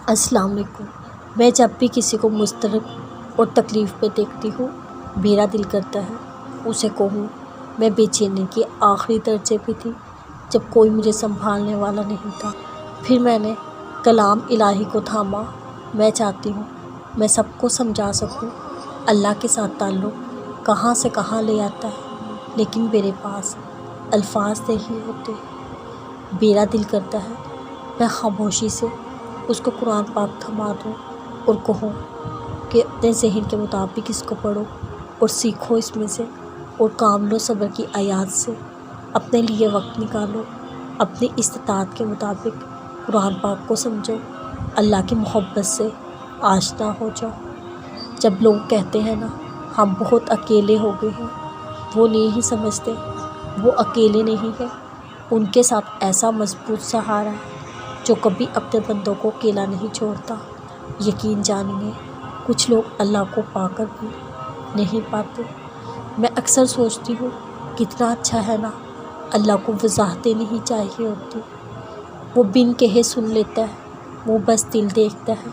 السلام علیکم۔ میں جب بھی کسی کو مضطرب اور تکلیف میں دیکھتی ہوں، میرا دل کرتا ہے اسے کہوں میں بے چینی کی آخری درجے پہ تھی جب کوئی مجھے سنبھالنے والا نہیں تھا۔ پھر میں نے کلام الہی کو تھاما۔ میں چاہتی ہوں میں سب کو سمجھا سکوں اللہ کے ساتھ تعلق کہاں سے کہاں لے آتا ہے، لیکن میرے پاس الفاظ نہیں ہوتے۔ میرا دل کرتا ہے میں خاموشی سے اس کو قرآن پاک تھما دوں اور کہوں کہ اپنے ذہن کے مطابق اس کو پڑھو اور سیکھو اس میں سے، اور کامل و صبر کی آیات سے اپنے لیے وقت نکالو، اپنی استطاعت کے مطابق قرآن پاک کو سمجھو، اللہ کی محبت سے آشنا ہو جاؤ۔ جب لوگ کہتے ہیں نا ہم بہت اکیلے ہو گئے ہیں، وہ نہیں سمجھتے وہ اکیلے نہیں ہیں، ان کے ساتھ ایسا مضبوط سہارا ہے جو کبھی اپنے بندوں کو اکیلا نہیں چھوڑتا۔ یقین جانیے کچھ لوگ اللہ کو پا کر بھی نہیں پاتے۔ میں اکثر سوچتی ہوں کتنا اچھا ہے نا، اللہ کو وضاحتیں نہیں چاہیے ہوتی، وہ بن کہے سن لیتا ہے، وہ بس دل دیکھتا ہے،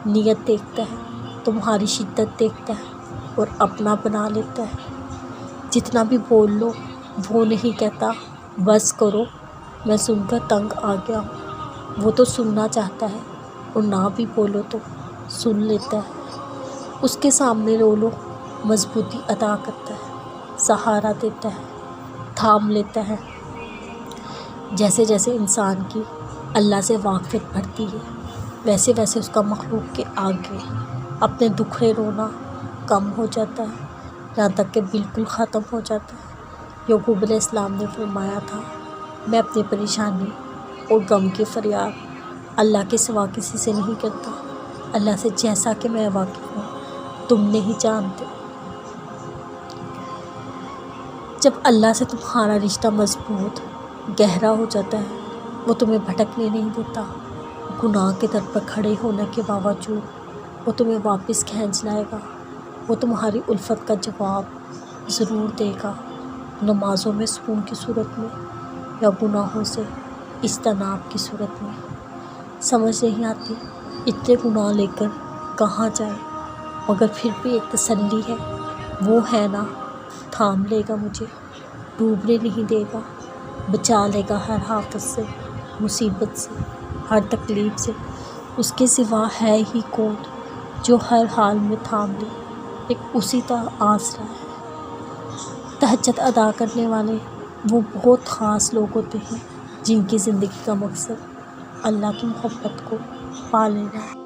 نیت دیکھتا ہے، تمہاری شدت دیکھتا ہے اور اپنا بنا لیتا ہے۔ جتنا بھی بول لو وہ نہیں کہتا بس کرو، میں سن کر تنگ آ گیا ہوں۔ وہ تو سننا چاہتا ہے اور نہ بھی بولو تو سن لیتا ہے۔ اس کے سامنے رو لو مضبوطی عطا کرتا ہے، سہارا دیتا ہے، تھام لیتا ہے۔ جیسے جیسے انسان کی اللہ سے واقفیت بڑھتی ہے، ویسے ویسے اس کا مخلوق کے آگے اپنے دکھڑے رونا کم ہو جاتا ہے، یہاں تک کہ بالکل ختم ہو جاتا ہے۔ یعقوب علیہ السلام نے فرمایا تھا میں اپنی پریشانی اور غم کی فریاد اللہ کے سوا کسی سے نہیں کرتا، اللہ سے جیسا کہ میں واقف ہوں تم نہیں جانتے۔ جب اللہ سے تمہارا رشتہ مضبوط گہرا ہو جاتا ہے، وہ تمہیں بھٹکنے نہیں دیتا، گناہ کے در پر کھڑے ہونے کے باوجود وہ تمہیں واپس کھینچ لائے گا۔ وہ تمہاری الفت کا جواب ضرور دے گا، نمازوں میں سکون کی صورت میں یا گناہوں سے اجتناب کی صورت میں۔ سمجھ نہیں آتی اتنے گناہ لے کر کہاں جائے، مگر پھر بھی ایک تسلی ہے، وہ ہے نا تھام لے گا مجھے، ڈوبنے نہیں دے گا، بچا لے گا ہر آفت سے، مصیبت سے، ہر تکلیف سے۔ اس کے سوا ہے ہی کون جو ہر حال میں تھام لے، ایک اسی طرح آسرا ہے۔ تہجد ادا کرنے والے وہ بہت خاص لوگ ہوتے ہیں جن کی زندگی کا مقصد اللہ کی محبت کو پا لینا ہے۔